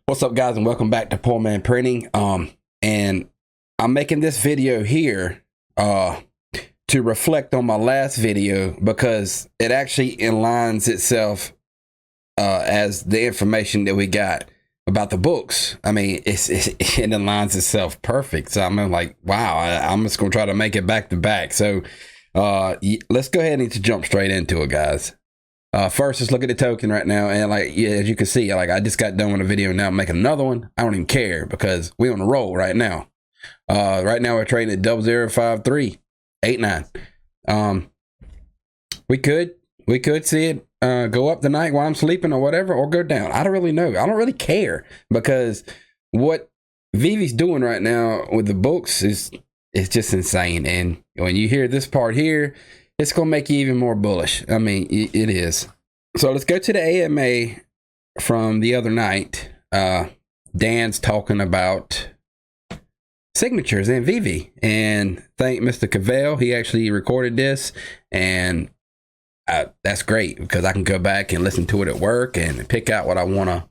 What's up, guys, and welcome back to Poor Man Printing. And I'm making this video here to reflect on my last video because it actually aligns itself as the information that we got about the books. I mean, it aligns itself perfect. So I'm like, wow, I'm just gonna try to make it back to back. So let's go ahead and jump straight into it, guys. First, let's look at the token right now, and as you can see, I just got done with a video. Now I'm making another one. I don't even care because we're on a roll right now. Right now we're trading at 005389. We could see it go up tonight while I'm sleeping or whatever, or go down. I don't really know. I don't really care because what VeVe's doing right now with the books is just insane. And when you hear this part here, it's going to make you even more bullish. I mean, it is. So let's go to the AMA from the other night. Dan's talking about signatures in VeVe. And thank Mr. Cavell. He actually recorded this. And that's great because I can go back and listen to it at work and pick out what I want to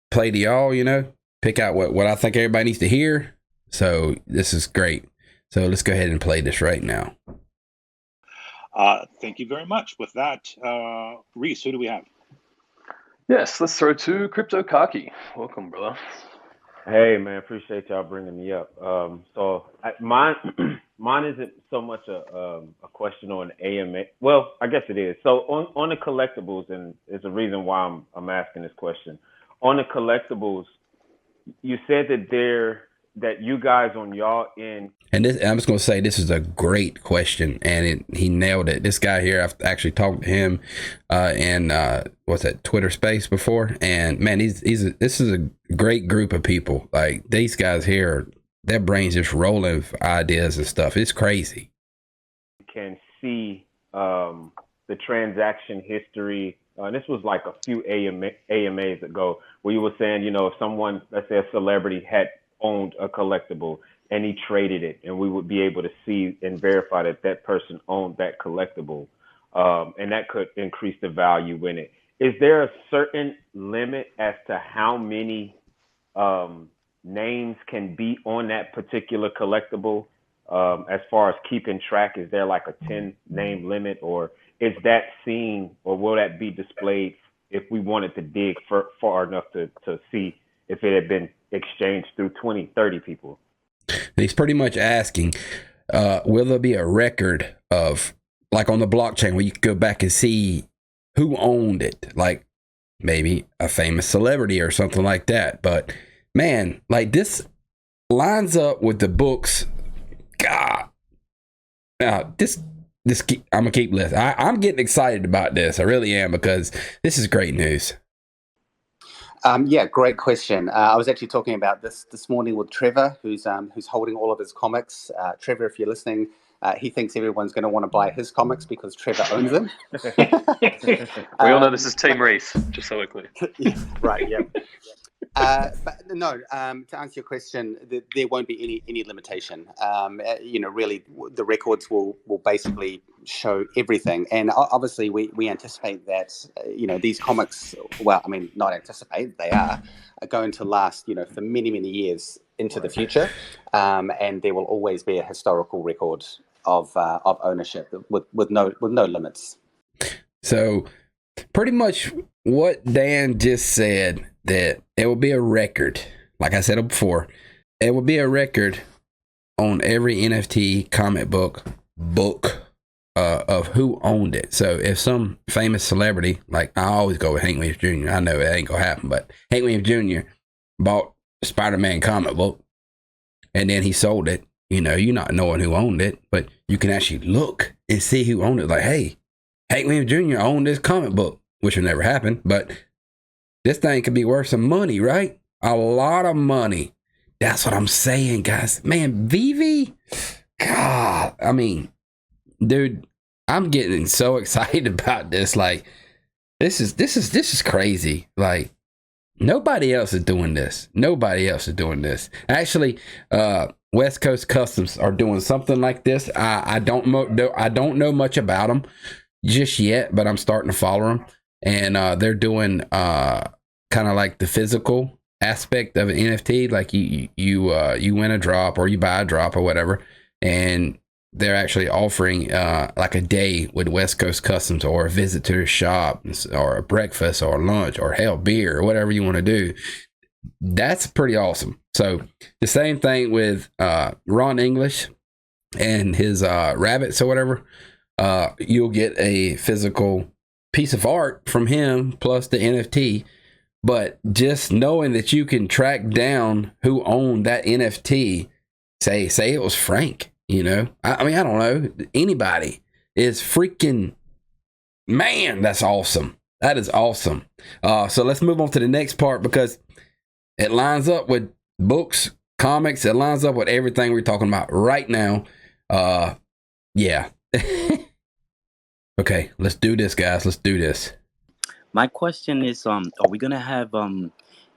play to y'all, pick out what I think everybody needs to hear. So this is great. So let's go ahead and play this right now. Thank you very much. With that, Reese, who do we have? Yes, let's throw to Crypto Kaki. Welcome, brother. Hey, man, appreciate y'all bringing me up. Mine isn't so much a question on AMA. Well, I guess it is. So on the collectibles, and it's a reason why I'm asking this question. On the collectibles, you said that you guys on y'all end. And I'm just going to say this is a great question, and he nailed it. This guy here, I've actually talked to him in what's that, Twitter Space before, and man, this is a great group of people. Like these guys here, their brains just rolling with ideas and stuff. It's crazy. You can see the transaction history. This was like a few AMAs ago, where you were saying, if someone, let's say a celebrity, had owned a collectible and he traded it, and we would be able to see and verify that that person owned that collectible, and that could increase the value in it. Is there a certain limit as to how many names can be on that particular collectible? As far as keeping track, is there like a 10-name limit, or is that seen, or will that be displayed if we wanted to dig far enough to see if it had been exchanged through 20, 30 people? He's pretty much asking, will there be a record of, like on the blockchain, where you can go back and see who owned it, like maybe a famous celebrity or something like that. But man, like this lines up with the books. God, I'm gonna keep listening. I'm getting excited about this. I really am, because this is great news. Yeah, great question. I was actually talking about this morning with Trevor, who's holding all of his comics. Trevor, if you're listening, he thinks everyone's going to want to buy his comics because Trevor owns them. We all know this is Team Reese, just so we're clear. Yeah, right, yeah. But no, to answer your question, there won't be any limitation. Really, the records will basically show everything. And obviously, we anticipate that, these comics, well, I mean, not anticipate, they are going to last, for many, many years into the future. And there will always be a historical record of ownership with no limits. So pretty much what Dan just said, that it will be a record, like I said before, it will be a record on every NFT comic book of who owned it. So if some famous celebrity, like I always go with Hank Williams Jr., I know it ain't gonna happen, but Hank Williams Jr. bought a Spider-Man comic book and then he sold it, you're not knowing who owned it, but you can actually look and see who owned it. Like, hey, Hank Williams Jr. owned this comic book, which will never happen, but this thing could be worth some money, right? A lot of money. That's what I'm saying, guys. Man, VeVe, God, I mean, dude, I'm getting so excited about this. Like, this is crazy. Like, nobody else is doing this. Nobody else is doing this. Actually, West Coast Customs are doing something like this. I don't know much about them just yet, but I'm starting to follow them. And they're doing kind of like the physical aspect of an NFT, like you win a drop or you buy a drop or whatever, and they're actually offering like a day with West Coast Customs, or a visit to the shop, or a breakfast or lunch, or hell, beer, or whatever you want to do. That's pretty awesome. So the same thing with Ron English and his rabbits or whatever. You'll get a physical piece of art from him plus the NFT. But just knowing that you can track down who owned that NFT, say it was Frank, you know, I mean, I don't know, anybody, is freaking, man, that's awesome. That is awesome. So let's move on to the next part, because it lines up with books, comics. It lines up with everything we're talking about right now. Yeah. Okay, let's do this, guys. Let's do this. My question is, are we gonna have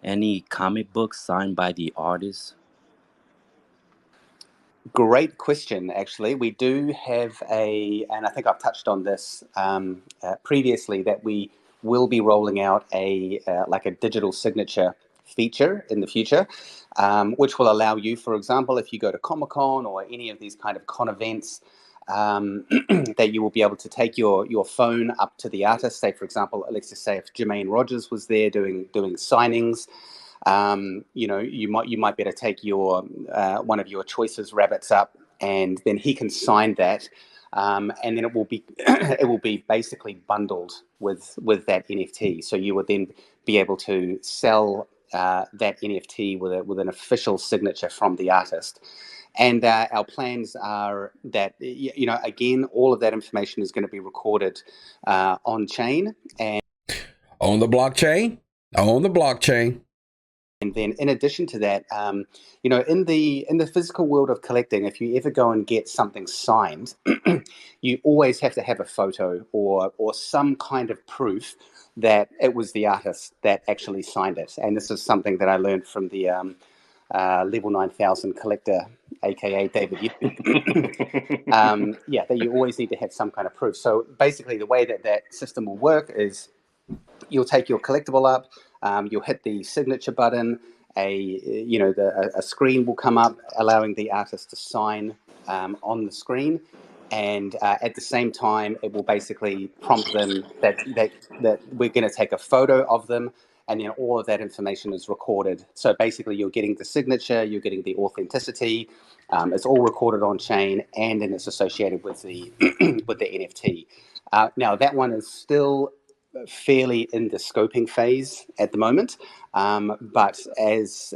any comic books signed by the artists? Great question, actually. We do have and I think I've touched on this previously, that we will be rolling out like a digital signature feature in the future, which will allow you, for example, if you go to Comic-Con or any of these kind of con events, that you will be able to take your phone up to the artist. Say, for example, let's just say if Jermaine Rogers was there doing signings, you know, you might be able to take your one of your choices rabbits up, and then he can sign that, and then it will be basically bundled with that NFT. So you would then be able to sell that NFT with an official signature from the artist. And our plans are that, you know, again, all of that information is going to be recorded on chain and on the blockchain. And then, in addition to that, you know, in the physical world of collecting, if you ever go and get something signed, you always have to have a photo or some kind of proof that it was the artist that actually signed it. And this is something that I learned from the Level 9000 collector, aka David. Yeah, that you always need to have some kind of proof. So basically, the way that system will work is you'll take your collectible up, you'll hit the signature button, a screen will come up allowing the artist to sign on the screen, and at the same time, it will basically prompt them that we're going to take a photo of them, and then all of that information is recorded. So basically, you're getting the signature, you're getting the authenticity. It's all recorded on chain, and then it's associated with the with the NFT. Now, that one is still fairly in the scoping phase at the moment, but as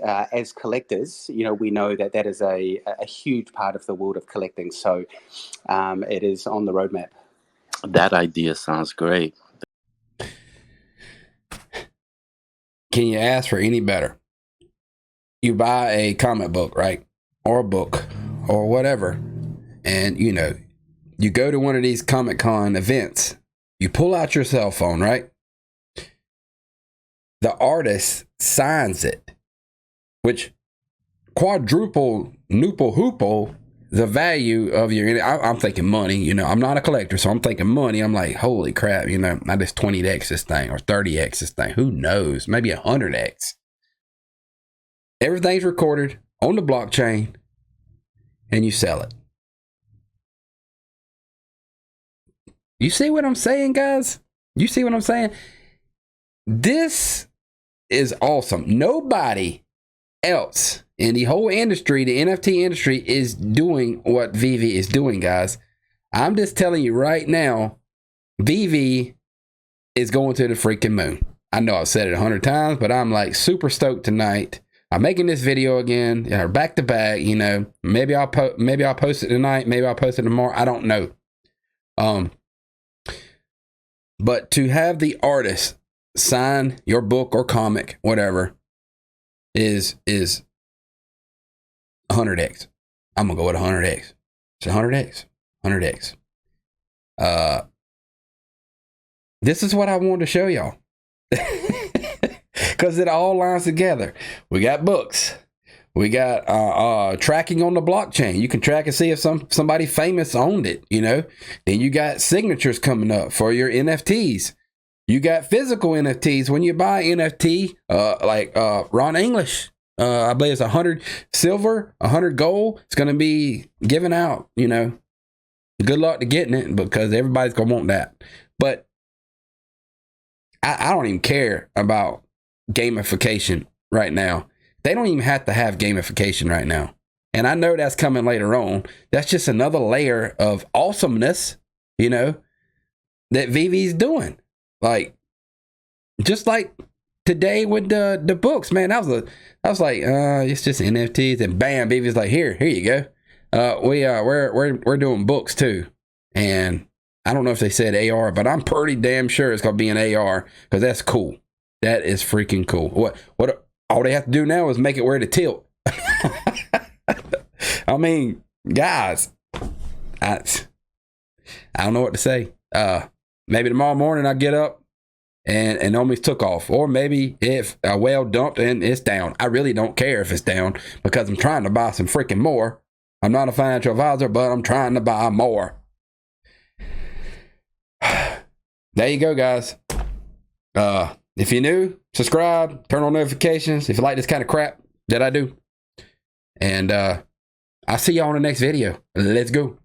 collectors, you know, we know that is a huge part of the world of collecting. So it is on the roadmap. That idea sounds great. Can you ask for any better? You buy a comic book, right? Or a book or whatever. And, you know, you go to one of these Comic-Con events. You pull out your cell phone, right? The artist signs it, which quadruple, noople, hoople the value of your, I'm thinking money, you know, I'm not a collector, so I'm thinking money. I'm like, holy crap, you know, I just 20x this thing or 30x this thing. Who knows? Maybe 100x. Everything's recorded on the blockchain and you sell it. You see what I'm saying, guys? You see what I'm saying? This is awesome. Nobody else in the whole industry, the NFT industry, is doing what VeVe is doing, guys. I'm just telling you right now, VeVe is going to the freaking moon. I know I've said it 100 times, but I'm like super stoked tonight. I'm making this video again, back to back. You know, maybe I'll post it tonight. Maybe I'll post it tomorrow. I don't know. But to have the artist sign your book or comic, whatever, is 100x. I'm gonna go with 100x. It's 100x. This is what I wanted to show y'all, because it all lines together. We got books. We got tracking on the blockchain. You can track and see if somebody famous owned it, you know. Then you got signatures coming up for your NFTs. You got physical NFTs. When you buy NFT, like Ron English, I believe it's 100 silver, 100 gold. It's going to be given out, you know. Good luck to getting it because everybody's going to want that. But I don't even care about gamification right now. They don't even have to have gamification right now. And I know that's coming later on. That's just another layer of awesomeness, you know, that VeVe's doing. Like, just like today with the books, man. I was like, it's just NFTs, and bam, VeVe's like, here you go. We're doing books too, and I don't know if they said AR, but I'm pretty damn sure it's gonna be an AR because that's cool. That is freaking cool. What all they have to do now is make it where to tilt. I mean, guys, I don't know what to say. Maybe tomorrow morning I get up and almost took off, or maybe if a whale dumped and it's down. I really don't care if it's down because I'm trying to buy some freaking more. I'm not a financial advisor, but I'm trying to buy more. There you go, guys. If you're new, subscribe, turn on notifications if you like this kind of crap that I do. And I'll see y'all on the next video. Let's go.